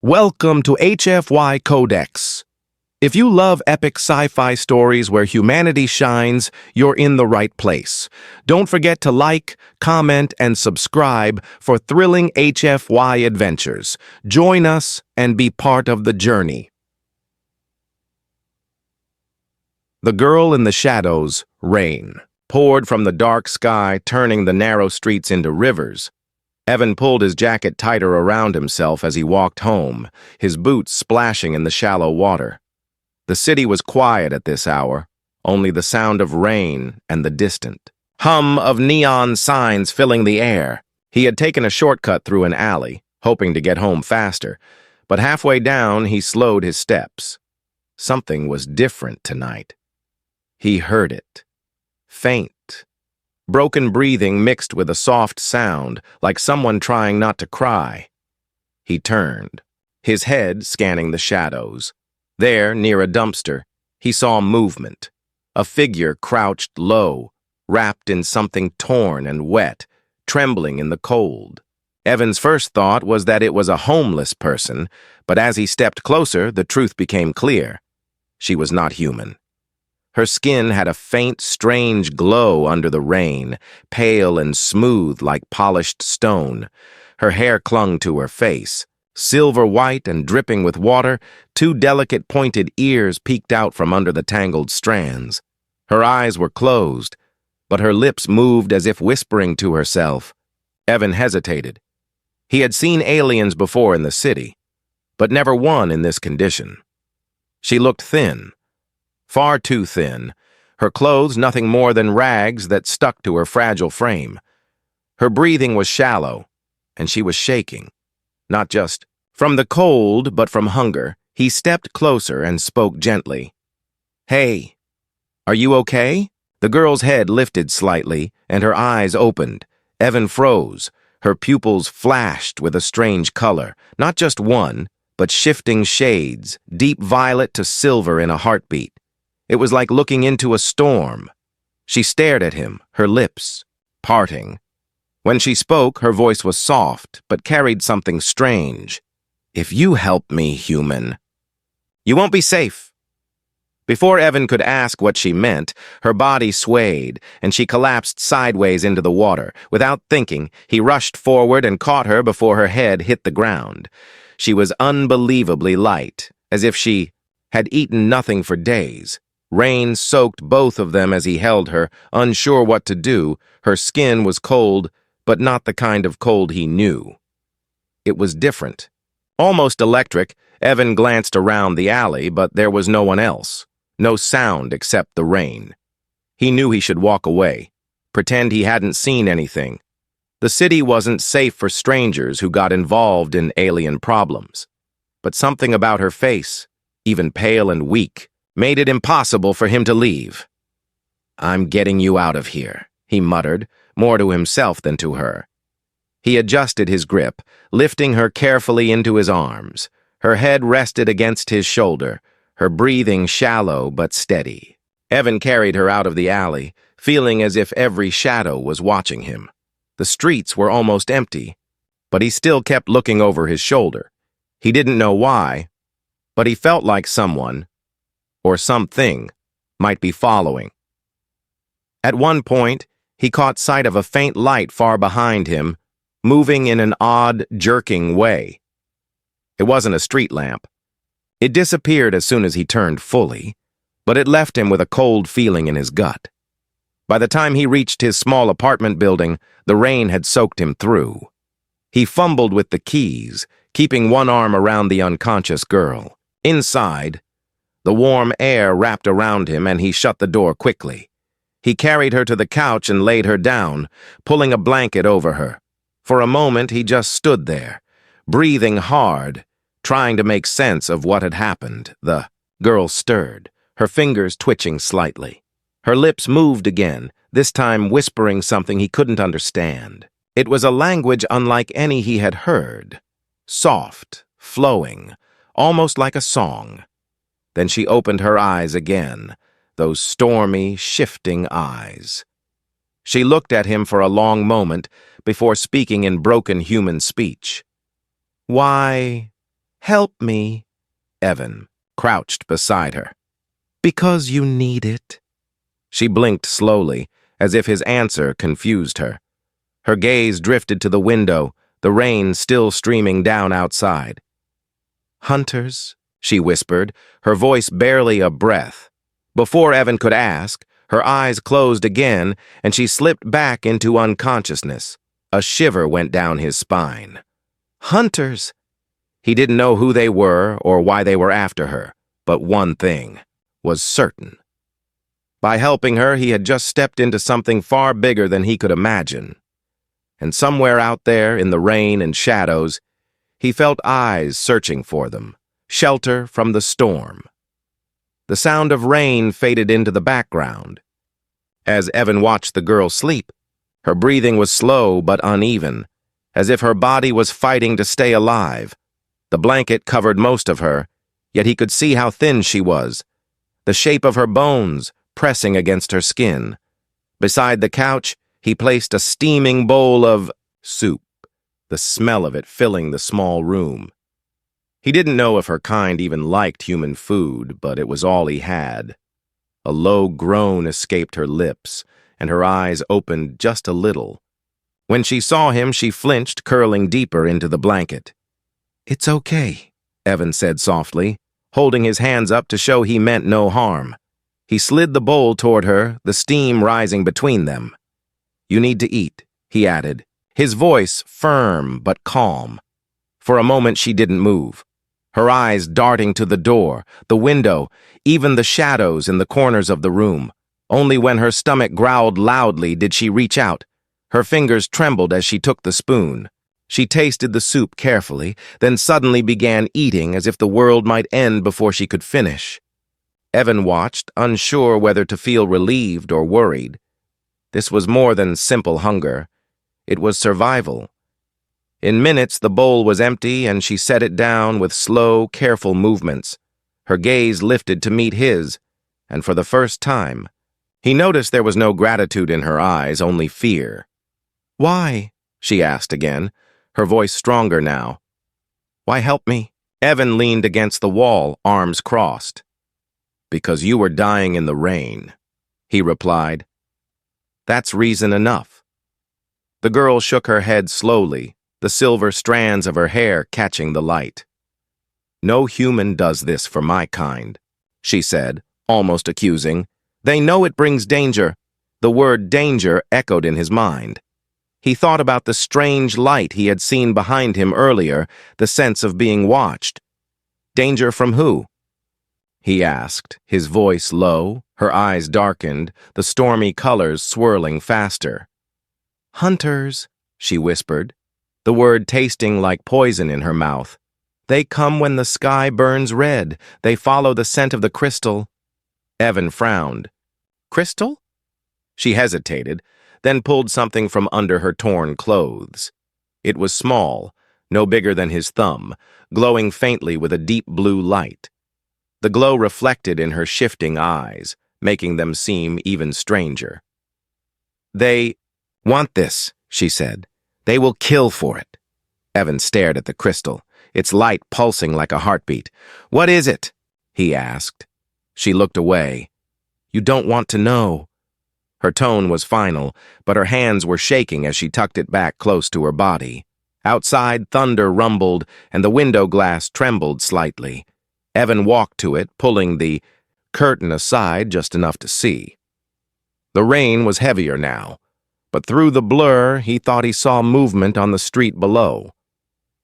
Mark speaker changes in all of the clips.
Speaker 1: Welcome to HFY Codex. If you love epic sci-fi stories where humanity shines, you're in the right place. Don't forget to like, comment, and subscribe for thrilling HFY adventures. Join us and be part of the journey. The girl in the shadows, rain, poured from the dark sky, turning the narrow streets into rivers. Evan pulled his jacket tighter around himself as he walked home, his boots splashing in the shallow water. The city was quiet at this hour, only the sound of rain and the distant hum of neon signs filling the air. He had taken a shortcut through an alley, hoping to get home faster, but halfway down he slowed his steps. Something was different tonight. He heard it. Faint. Broken breathing mixed with a soft sound, like someone trying not to cry. He turned, his head scanning the shadows. There, near a dumpster, he saw movement. A figure crouched low, wrapped in something torn and wet, trembling in the cold. Evan's first thought was that it was a homeless person, but as he stepped closer, the truth became clear. She was not human. Her skin had a faint, strange glow under the rain, pale and smooth like polished stone. Her hair clung to her face. Silver white and dripping with water, two delicate pointed ears peeked out from under the tangled strands. Her eyes were closed, but her lips moved as if whispering to herself. Evan hesitated. He had seen aliens before in the city, but never one in this condition. She looked thin. Far too thin, her clothes nothing more than rags that stuck to her fragile frame. Her breathing was shallow, and she was shaking, not just from the cold, but from hunger. He stepped closer and spoke gently. "Hey, are you okay?" The girl's head lifted slightly, and her eyes opened. Evan froze. Her pupils flashed with a strange color, not just one, but shifting shades, deep violet to silver in a heartbeat. It was like looking into a storm. She stared at him, her lips parting. When she spoke, her voice was soft, but carried something strange. "If you help me, human, you won't be safe." Before Evan could ask what she meant, her body swayed, and she collapsed sideways into the water. Without thinking, he rushed forward and caught her before her head hit the ground. She was unbelievably light, as if she had eaten nothing for days. Rain soaked both of them as he held her, unsure what to do. Her skin was cold, but not the kind of cold he knew. It was different. Almost electric. Evan glanced around the alley, but there was no one else. No sound except the rain. He knew he should walk away, pretend he hadn't seen anything. The city wasn't safe for strangers who got involved in alien problems. But something about her face, even pale and weak, made it impossible for him to leave. "I'm getting you out of here," he muttered, more to himself than to her. He adjusted his grip, lifting her carefully into his arms. Her head rested against his shoulder, her breathing shallow but steady. Evan carried her out of the alley, feeling as if every shadow was watching him. The streets were almost empty, but he still kept looking over his shoulder. He didn't know why, but he felt like someone, or something, might be following. At one point, he caught sight of a faint light far behind him, moving in an odd, jerking way. It wasn't a street lamp. It disappeared as soon as he turned fully, but it left him with a cold feeling in his gut. By the time he reached his small apartment building, the rain had soaked him through. He fumbled with the keys, keeping one arm around the unconscious girl. Inside, the warm air wrapped around him, and he shut the door quickly. He carried her to the couch and laid her down, pulling a blanket over her. For a moment, he just stood there, breathing hard, trying to make sense of what had happened. The girl stirred, her fingers twitching slightly. Her lips moved again, this time whispering something he couldn't understand. It was a language unlike any he had heard. Soft, flowing, almost like a song. Then she opened her eyes again, those stormy, shifting eyes. She looked at him for a long moment before speaking in broken human speech. "Why Help me, Evan crouched beside her. Because you need it. She blinked slowly, as if his answer confused her. Her gaze drifted to the window, the rain still streaming down outside. Hunters, she whispered, her voice barely a breath. Before Evan could ask, her eyes closed again, and she slipped back into unconsciousness. A shiver went down his spine. Hunters! He didn't know who they were or why they were after her, but one thing was certain. By helping her, he had just stepped into something far bigger than he could imagine. And somewhere out there, in the rain and shadows, he felt eyes searching for them, shelter from the storm. The sound of rain faded into the background. As Evan watched the girl sleep, her breathing was slow but uneven, as if her body was fighting to stay alive. The blanket covered most of her, yet he could see how thin she was, the shape of her bones pressing against her skin. Beside the couch, he placed a steaming bowl of soup, the smell of it filling the small room. He didn't know if her kind even liked human food, but it was all he had. A low groan escaped her lips, and her eyes opened just a little. When she saw him, she flinched, curling deeper into the blanket. It's okay, Evan said softly, holding his hands up to show he meant no harm. He slid the bowl toward her, the steam rising between them. You need to eat, he added, his voice firm but calm. For a moment she didn't move, her eyes darting to the door, the window, even the shadows in the corners of the room. Only when her stomach growled loudly did she reach out. Her fingers trembled as she took the spoon. She tasted the soup carefully, then suddenly began eating as if the world might end before she could finish. Evan watched, unsure whether to feel relieved or worried. This was more than simple hunger. It was survival. In minutes, the bowl was empty, and she set it down with slow, careful movements. Her gaze lifted to meet his, and for the first time, he noticed there was no gratitude in her eyes, only fear. Why? She asked again, her voice stronger now. Why help me? Evan leaned against the wall, arms crossed. Because you were dying in the rain, he replied. That's reason enough. The girl shook her head slowly, the silver strands of her hair catching the light. No human does this for my kind, she said, almost accusing. They know it brings danger. The word danger echoed in his mind. He thought about the strange light he had seen behind him earlier, the sense of being watched. Danger from who? He asked, his voice low, her eyes darkened, the stormy colors swirling faster. Hunters, she whispered, the word tasting like poison in her mouth. They come when the sky burns red. They follow the scent of the crystal. Evan frowned. Crystal? She hesitated, then pulled something from under her torn clothes. It was small, no bigger than his thumb, glowing faintly with a deep blue light. The glow reflected in her shifting eyes, making them seem even stranger. They want this, she said. They will kill for it. Evan stared at the crystal, its light pulsing like a heartbeat. What is it? He asked. She looked away. You don't want to know. Her tone was final, but her hands were shaking as she tucked it back close to her body. Outside, thunder rumbled, and the window glass trembled slightly. Evan walked to it, pulling the curtain aside just enough to see. The rain was heavier now, but through the blur, he thought he saw movement on the street below.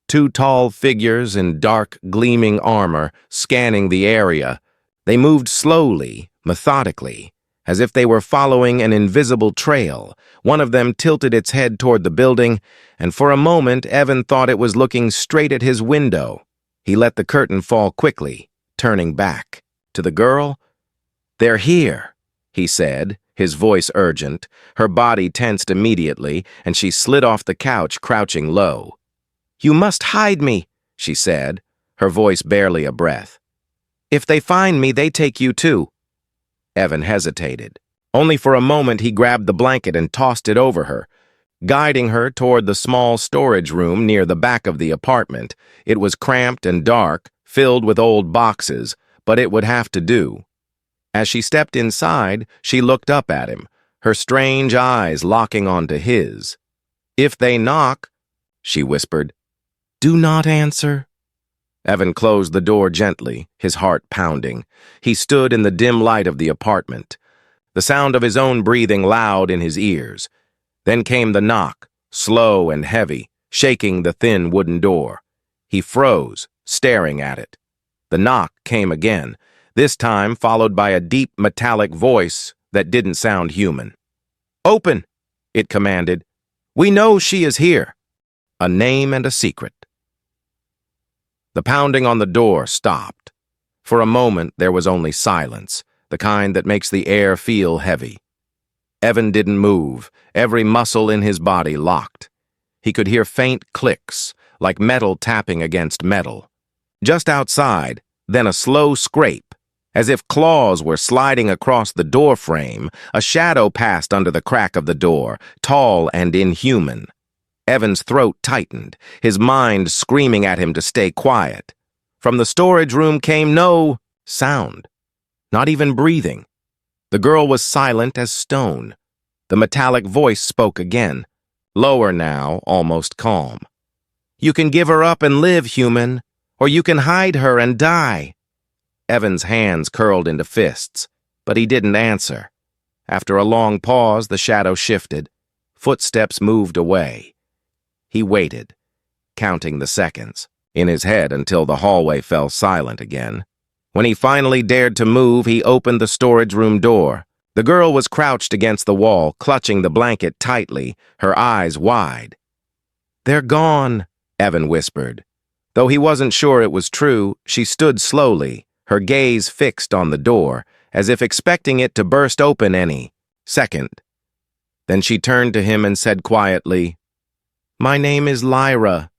Speaker 1: Two tall figures in dark, gleaming armor, scanning the area. They moved slowly, methodically, as if they were following an invisible trail. One of them tilted its head toward the building, and for a moment Evan thought it was looking straight at his window. He let the curtain fall quickly, turning back. To the girl, "They're here," he said, his voice urgent. Her body tensed immediately, and she slid off the couch, crouching low. "You must hide me," she said, her voice barely a breath. "If they find me, they take you too." Evan hesitated. Only for a moment he grabbed the blanket and tossed it over her. guiding her toward the small storage room near the back of the apartment. It was cramped and dark, filled with old boxes, but it would have to do. As she stepped inside, she looked up at him, her strange eyes locking onto his. "If they knock," she whispered, "do not answer." Evan closed the door gently, his heart pounding. He stood in the dim light of the apartment, the sound of his own breathing loud in his ears. Then came the knock, slow and heavy, shaking the thin wooden door. He froze, staring at it. The knock came again, this time followed by a deep metallic voice that didn't sound human. "Open," it commanded. "We know she is here." A name and a secret. The pounding on the door stopped. For a moment, there was only silence, the kind that makes the air feel heavy. Evan didn't move, every muscle in his body locked. He could hear faint clicks, like metal tapping against metal. Just outside, then a slow scrape. As if claws were sliding across the door frame, a shadow passed under the crack of the door, tall and inhuman. Evan's throat tightened, his mind screaming at him to stay quiet. From the storage room came no sound, not even breathing. The girl was silent as stone. The metallic voice spoke again, lower now, almost calm. "You can give her up and live, human, or you can hide her and die." Evan's hands curled into fists, but he didn't answer. After a long pause, the shadow shifted. Footsteps moved away. He waited, counting the seconds in his head until the hallway fell silent again. When he finally dared to move, he opened the storage room door. The girl was crouched against the wall, clutching the blanket tightly, her eyes wide. "They're gone," Evan whispered. Though he wasn't sure it was true, she stood slowly, her gaze fixed on the door, as if expecting it to burst open any second. Then she turned to him and said quietly, "My name is Lyra."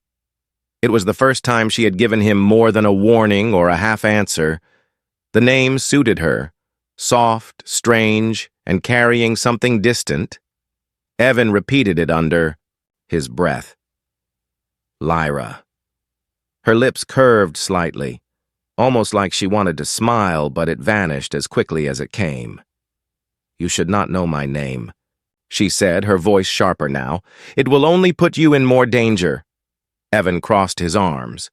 Speaker 1: It was the first time she had given him more than a warning or a half answer. The name suited her, soft, strange, and carrying something distant. Evan repeated it under his breath. Lyra. Her lips curved slightly, almost like she wanted to smile, but it vanished as quickly as it came. "You should not know my name," she said, her voice sharper now. "It will only put you in more danger." Evan crossed his arms.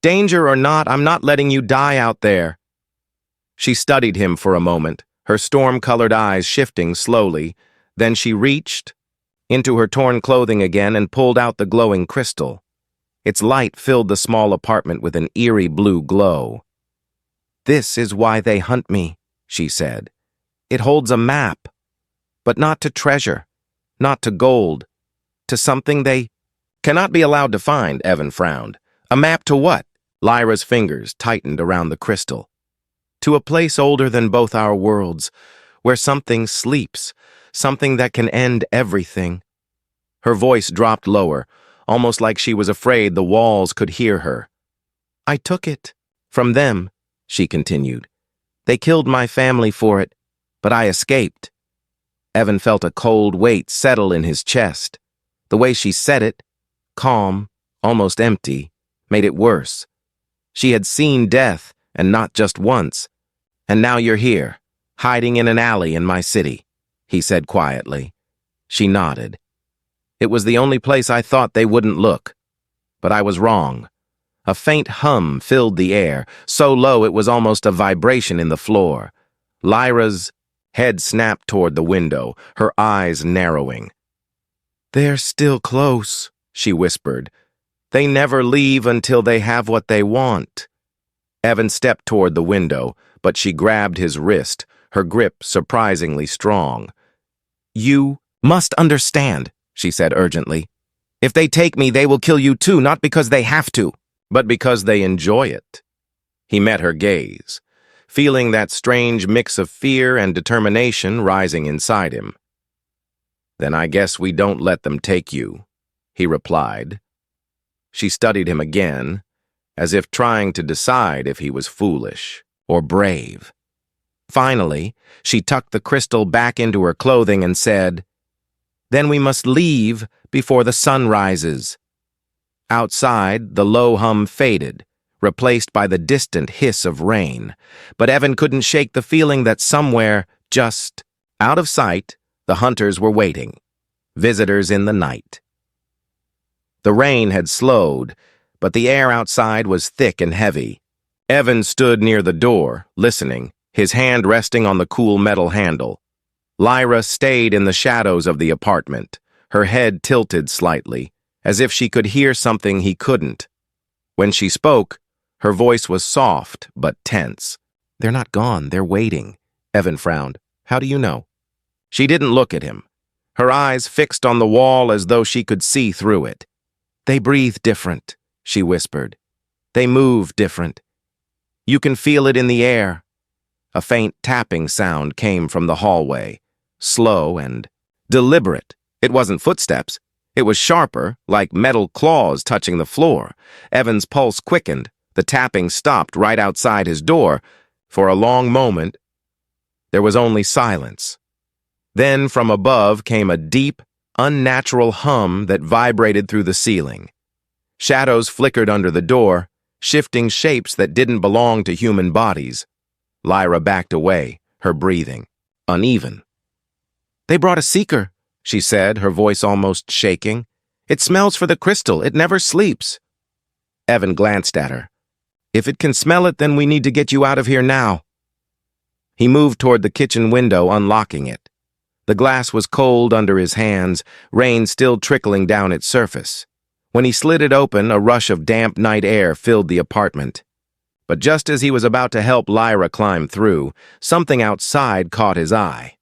Speaker 1: "Danger or not, I'm not letting you die out there." She studied him for a moment, her storm-colored eyes shifting slowly. Then she reached into her torn clothing again and pulled out the glowing crystal. Its light filled the small apartment with an eerie blue glow. "This is why they hunt me," she said. "It holds a map. But not to treasure, not to gold, to something they cannot be allowed to find," Evan frowned. "A map to what?" Lyra's fingers tightened around the crystal. "To a place older than both our worlds, where something sleeps, something that can end everything." Her voice dropped lower, almost like she was afraid the walls could hear her. "I took it from them," she continued. "They killed my family for it, but I escaped." Evan felt a cold weight settle in his chest. The way she said it, calm, almost empty, made it worse. She had seen death, and not just once. "And now you're here, hiding in an alley in my city," he said quietly. She nodded. "It was the only place I thought they wouldn't look. But I was wrong." A faint hum filled the air, so low it was almost a vibration in the floor. Lyra's head snapped toward the window, her eyes narrowing. "They're still close," she whispered. "They never leave until they have what they want." Evan stepped toward the window, but she grabbed his wrist, her grip surprisingly strong. "You must understand," she said urgently. "If they take me, they will kill you too, not because they have to, but because they enjoy it." He met her gaze, feeling that strange mix of fear and determination rising inside him. "Then I guess we don't let them take you," he replied. She studied him again, as if trying to decide if he was foolish or brave. Finally, she tucked the crystal back into her clothing and said, Then we must leave before the sun rises. Outside, the low hum faded, replaced by the distant hiss of rain. But Evan couldn't shake the feeling that somewhere, just out of sight, the hunters were waiting. Visitors in the night. The rain had slowed, but the air outside was thick and heavy. Evan stood near the door, listening, his hand resting on the cool metal handle. Lyra stayed in the shadows of the apartment, her head tilted slightly, as if she could hear something he couldn't. When she spoke, her voice was soft but tense. "They're not gone, they're waiting." Evan frowned. "How do you know?" She didn't look at him, her eyes fixed on the wall as though she could see through it. "They breathe different," she whispered. "They move different. You can feel it in the air." A faint tapping sound came from the hallway, slow and deliberate. It wasn't footsteps. It was sharper, like metal claws touching the floor. Evan's pulse quickened. The tapping stopped right outside his door. For a long moment, there was only silence. Then from above came a deep, unnatural hum that vibrated through the ceiling. Shadows flickered under the door, shifting shapes that didn't belong to human bodies. Lyra backed away, her breathing uneven. "They brought a seeker," she said, her voice almost shaking. "It smells for the crystal. It never sleeps." Evan glanced at her. "If it can smell it, then we need to get you out of here now." He moved toward the kitchen window, unlocking it. The glass was cold under his hands, rain still trickling down its surface. When he slid it open, a rush of damp night air filled the apartment. But just as he was about to help Lyra climb through, something outside caught his eye.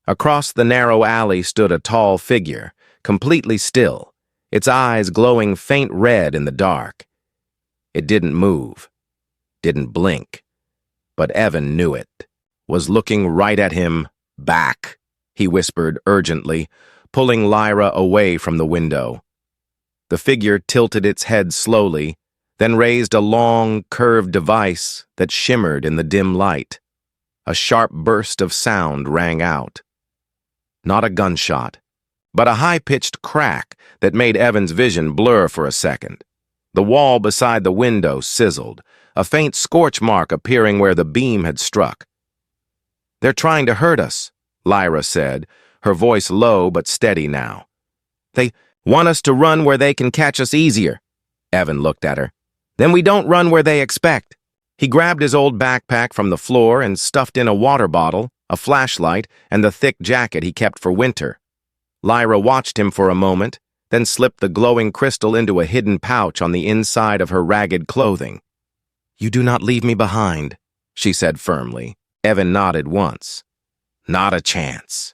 Speaker 1: Across the narrow alley stood a tall figure, completely still, its eyes glowing faint red in the dark. It didn't move, didn't blink, but Evan knew it, was looking right at him. "Back," he whispered urgently, pulling Lyra away from the window. The figure tilted its head slowly, then raised a long, curved device that shimmered in the dim light. A sharp burst of sound rang out. Not a gunshot, but a high-pitched crack that made Evan's vision blur for a second. The wall beside the window sizzled, a faint scorch mark appearing where the beam had struck. "They're trying to hurt us," Lyra said, her voice low but steady now. "They want us to run where they can catch us easier." Evan looked at her. "Then we don't run where they expect." He grabbed his old backpack from the floor and stuffed in a water bottle, a flashlight, and the thick jacket he kept for winter. Lyra watched him for a moment, then slipped the glowing crystal into a hidden pouch on the inside of her ragged clothing. "You do not leave me behind," she said firmly. Evan nodded once. Not a chance.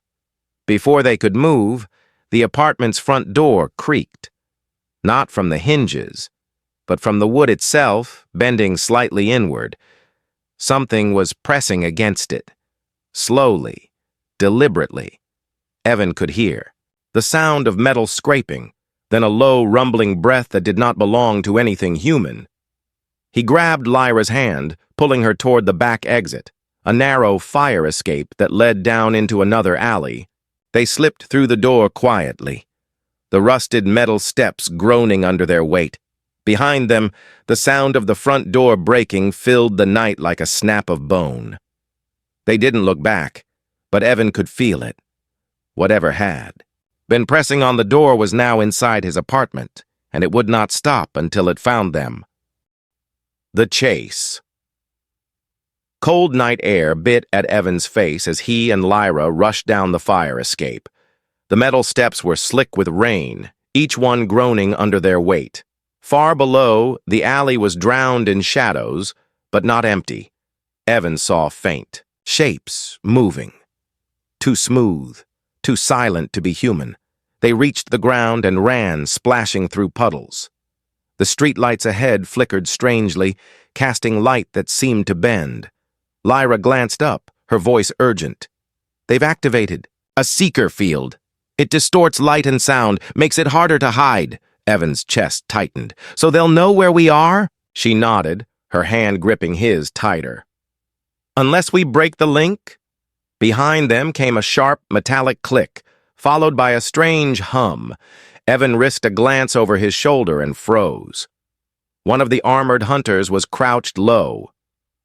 Speaker 1: Before they could move, the apartment's front door creaked. Not from the hinges, but from the wood itself, bending slightly inward. Something was pressing against it. Slowly, deliberately. Evan could hear the sound of metal scraping, then a low, rumbling breath that did not belong to anything human. He grabbed Lyra's hand, pulling her toward the back exit, a narrow fire escape that led down into another alley. They slipped through the door quietly, the rusted metal steps groaning under their weight. Behind them, the sound of the front door breaking filled the night like a snap of bone. They didn't look back, but Evan could feel it. Whatever had been pressing on the door was now inside his apartment, and it would not stop until it found them. The chase. Cold night air bit at Evan's face as he and Lyra rushed down the fire escape. The metal steps were slick with rain, each one groaning under their weight. Far below, the alley was drowned in shadows, but not empty. Evan saw faint shapes moving. Too smooth, too silent to be human. They reached the ground and ran, splashing through puddles. The streetlights ahead flickered strangely, casting light that seemed to bend. Lyra glanced up, her voice urgent. "They've activated a seeker field. It distorts light and sound, makes it harder to hide." Evan's chest tightened. "So they'll know where we are?" She nodded, her hand gripping his tighter. "Unless we break the link?" Behind them came a sharp, metallic click, followed by a strange hum. Evan risked a glance over his shoulder and froze. One of the armored hunters was crouched low,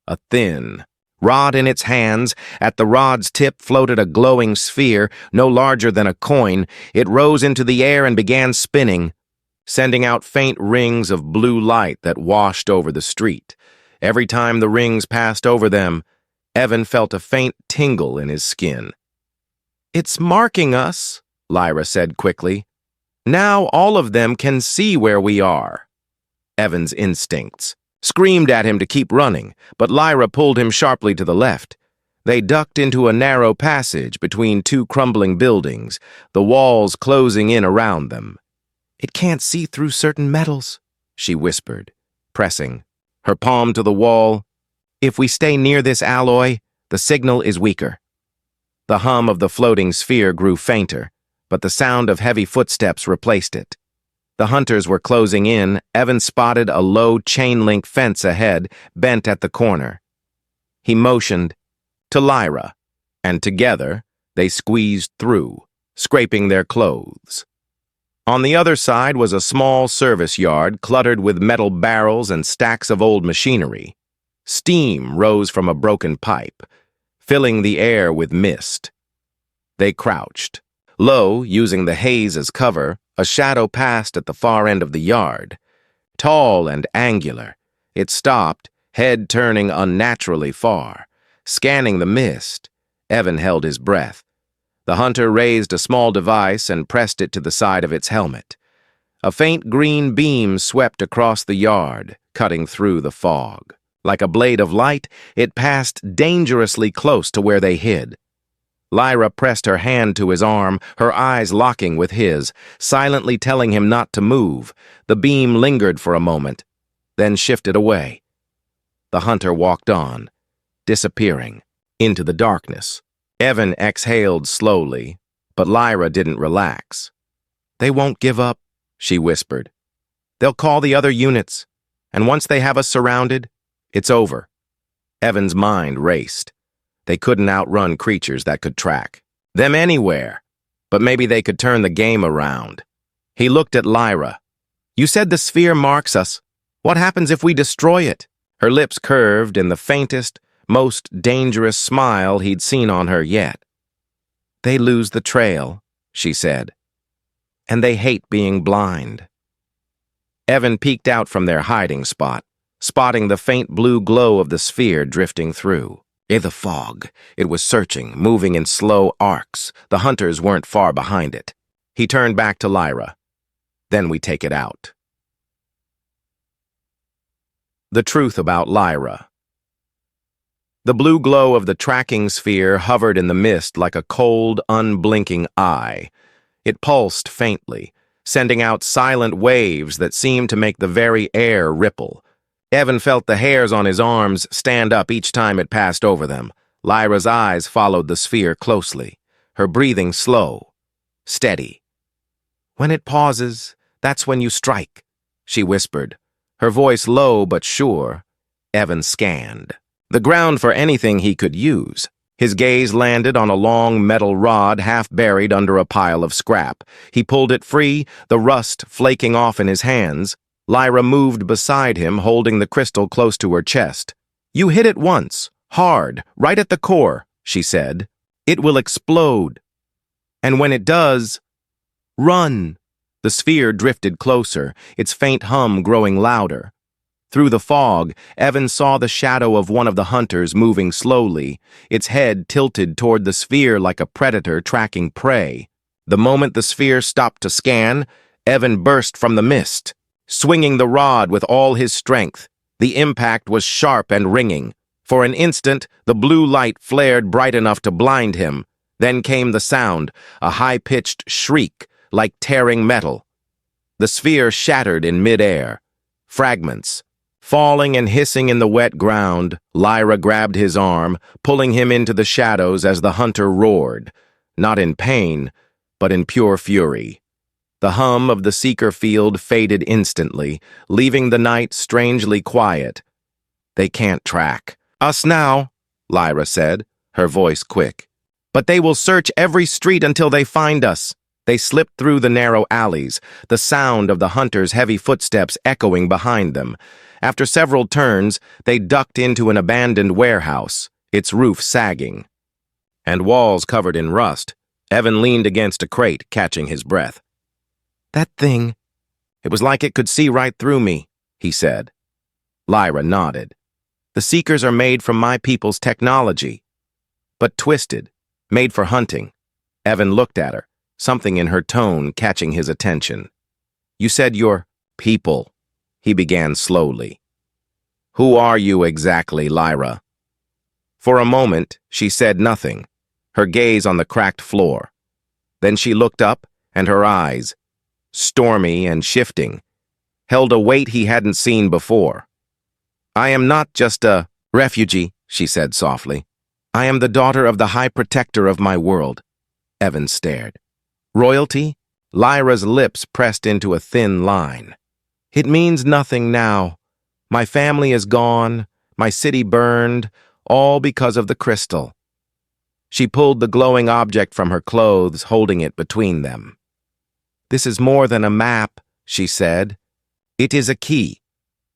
Speaker 1: a thin rod in its hands. At the rod's tip floated a glowing sphere, no larger than a coin. It rose into the air and began spinning, sending out faint rings of blue light that washed over the street. Every time the rings passed over them, Evan felt a faint tingle in his skin. "It's marking us," Lyra said quickly. "Now all of them can see where we are." Evan's instincts screamed at him to keep running, but Lyra pulled him sharply to the left. They ducked into a narrow passage between two crumbling buildings, the walls closing in around them. "It can't see through certain metals," she whispered, pressing her palm to the wall. "If we stay near this alloy, the signal is weaker." The hum of the floating sphere grew fainter, but the sound of heavy footsteps replaced it. The hunters were closing in. Evan spotted a low chain-link fence ahead, bent at the corner. He motioned to Lyra, and together they squeezed through, scraping their clothes. On the other side was a small service yard cluttered with metal barrels and stacks of old machinery. Steam rose from a broken pipe, filling the air with mist. They crouched. Low, using the haze as cover, a shadow passed at the far end of the yard. Tall and angular, it stopped, head turning unnaturally far. Scanning the mist, Evan held his breath. The hunter raised a small device and pressed it to the side of its helmet. A faint green beam swept across the yard, cutting through the fog. Like a blade of light, it passed dangerously close to where they hid. Lyra pressed her hand to his arm, her eyes locking with his, silently telling him not to move. The beam lingered for a moment, then shifted away. The hunter walked on, disappearing into the darkness. Evan exhaled slowly, but Lyra didn't relax. "They won't give up," she whispered. "They'll call the other units, and once they have us surrounded, it's over." Evan's mind raced. They couldn't outrun creatures that could track them anywhere, but maybe they could turn the game around. He looked at Lyra. "You said the sphere marks us. What happens if we destroy it?" Her lips curved in the faintest, most dangerous smile he'd seen on her yet. "They lose the trail," she said, "and they hate being blind." Evan peeked out from their hiding spot, spotting the faint blue glow of the sphere drifting through. In the fog, it was searching, moving in slow arcs. The hunters weren't far behind it. He turned back to Lyra. "Then we take it out." The truth about Lyra. The blue glow of the tracking sphere hovered in the mist like a cold, unblinking eye. It pulsed faintly, sending out silent waves that seemed to make the very air ripple. Evan felt the hairs on his arms stand up each time it passed over them. Lyra's eyes followed the sphere closely, her breathing slow, steady. "When it pauses, that's when you strike," she whispered, her voice low but sure. Evan scanned the ground for anything he could use. His gaze landed on a long metal rod half buried under a pile of scrap. He pulled it free, the rust flaking off in his hands. Lyra moved beside him, holding the crystal close to her chest. "You hit it once, hard, right at the core," she said. "It will explode. And when it does, run." The sphere drifted closer, its faint hum growing louder. Through the fog, Evan saw the shadow of one of the hunters moving slowly, its head tilted toward the sphere like a predator tracking prey. The moment the sphere stopped to scan, Evan burst from the mist, swinging the rod with all his strength. The impact was sharp and ringing. For an instant, the blue light flared bright enough to blind him. Then came the sound, a high-pitched shriek, like tearing metal. The sphere shattered in midair. Fragments, falling and hissing in the wet ground. Lyra grabbed his arm, pulling him into the shadows as the hunter roared, not in pain, but in pure fury. The hum of the seeker field faded instantly, leaving the night strangely quiet. "They can't track us now," Lyra said, her voice quick. But they will search every street until they find us. They slipped through the narrow alleys, the sound of the hunters' heavy footsteps echoing behind them. After several turns, they ducked into an abandoned warehouse, its roof sagging, and walls covered in rust. Evan leaned against a crate, catching his breath. "That thing, it was like it could see right through me," he said. Lyra nodded. "The Seekers are made from my people's technology, but twisted, made for hunting." Evan looked at her, something in her tone catching his attention. "You said your people," he began slowly. "Who are you exactly, Lyra?" For a moment, she said nothing, her gaze on the cracked floor. Then she looked up, and her eyes, stormy and shifting, held a weight he hadn't seen before. "I am not just a refugee," she said softly. "I am the daughter of the High Protector of my world." Evan stared. "Royalty?" Lyra's lips pressed into a thin line. "It means nothing now. My family is gone, my city burned, all because of the crystal." She pulled the glowing object from her clothes, holding it between them. "This is more than a map," she said. "It is a key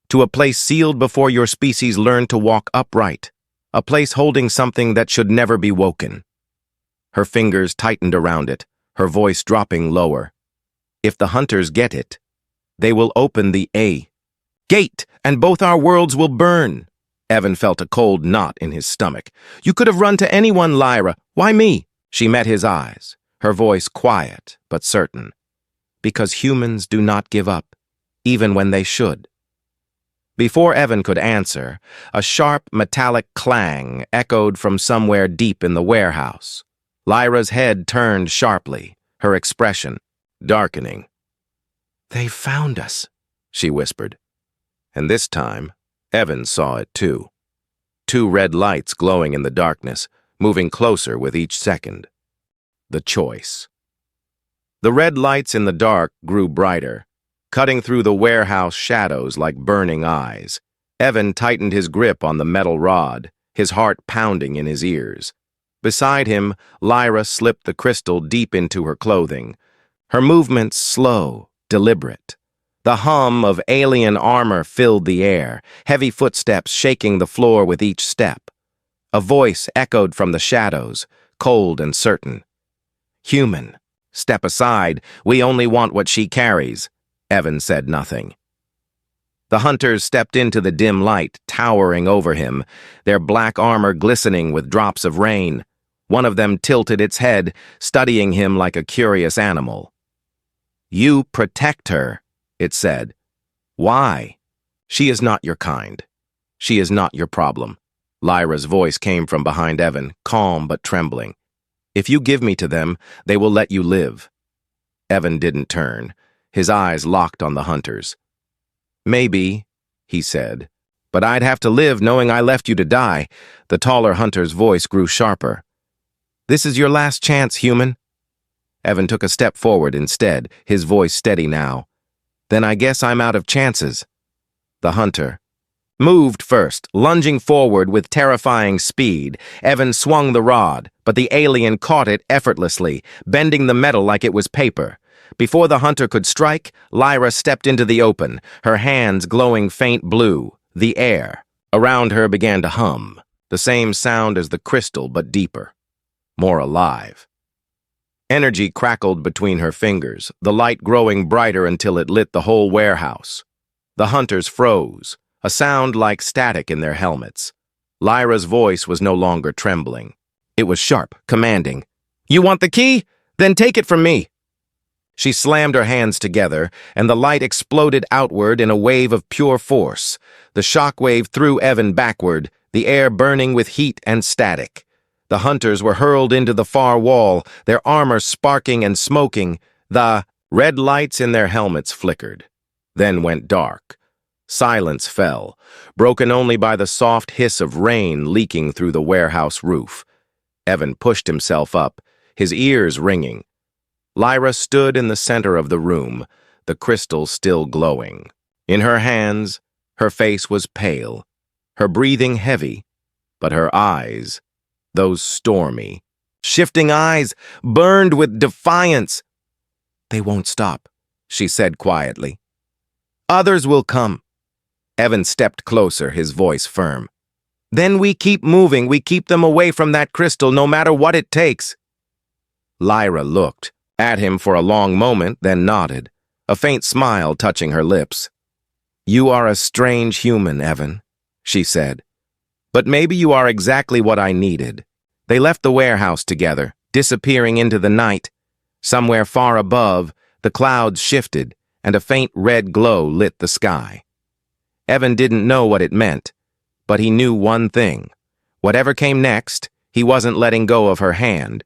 Speaker 1: to a place sealed before your species learned to walk upright, a place holding something that should never be woken." Her fingers tightened around it, her voice dropping lower. "If the hunters get it, they will open the gate, and both our worlds will burn." Evan felt a cold knot in his stomach. "You could have run to anyone, Lyra. Why me?" She met his eyes, her voice quiet but certain. "Because humans do not give up, even when they should." Before Evan could answer, a sharp, metallic clang echoed from somewhere deep in the warehouse. Lyra's head turned sharply, her expression darkening. "They found us," she whispered. And this time, Evan saw it too. Two red lights glowing in the darkness, moving closer with each second. The choice. The red lights in the dark grew brighter, cutting through the warehouse shadows like burning eyes. Evan tightened his grip on the metal rod, his heart pounding in his ears. Beside him, Lyra slipped the crystal deep into her clothing, her movements slow, deliberate. The hum of alien armor filled the air, heavy footsteps shaking the floor with each step. A voice echoed from the shadows, cold and certain. "Human, step aside. We only want what she carries." Evan said nothing. The hunters stepped into the dim light, towering over him, their black armor glistening with drops of rain. One of them tilted its head, studying him like a curious animal. "You protect her," it said. "Why?" "She is not your kind. She is not your problem." Lyra's voice came from behind Evan, calm but trembling. "If you give me to them, they will let you live." Evan didn't turn, his eyes locked on the hunters. "Maybe," he said, "but I'd have to live knowing I left you to die." The taller hunter's voice grew sharper. "This is your last chance, human." Evan took a step forward instead, his voice steady now. "Then I guess I'm out of chances." The hunter moved first, lunging forward with terrifying speed. Evan swung the rod, but the alien caught it effortlessly, bending the metal like it was paper. Before the hunter could strike, Lyra stepped into the open, her hands glowing faint blue. The air around her began to hum, the same sound as the crystal but deeper, more alive. Energy crackled between her fingers, the light growing brighter until it lit the whole warehouse. The hunters froze, a sound like static in their helmets. Lyra's voice was no longer trembling. It was sharp, commanding. "You want the key? Then take it from me." She slammed her hands together, and the light exploded outward in a wave of pure force. The shock wave threw Evan backward, the air burning with heat and static. The hunters were hurled into the far wall, their armor sparking and smoking. The red lights in their helmets flickered, then went dark. Silence fell, broken only by the soft hiss of rain leaking through the warehouse roof. Evan pushed himself up, his ears ringing. Lyra stood in the center of the room, the crystal still glowing. In her hands, her face was pale, her breathing heavy, but her eyes, those stormy, shifting eyes burned with defiance. "They won't stop," she said quietly. "Others will come." Evan stepped closer, his voice firm. "Then we keep moving, we keep them away from that crystal no matter what it takes." Lyra looked at him for a long moment, then nodded, a faint smile touching her lips. "You are a strange human, Evan," she said. "But maybe you are exactly what I needed." They left the warehouse together, disappearing into the night. Somewhere far above, the clouds shifted, and a faint red glow lit the sky. Evan didn't know what it meant, but he knew one thing. Whatever came next, he wasn't letting go of her hand,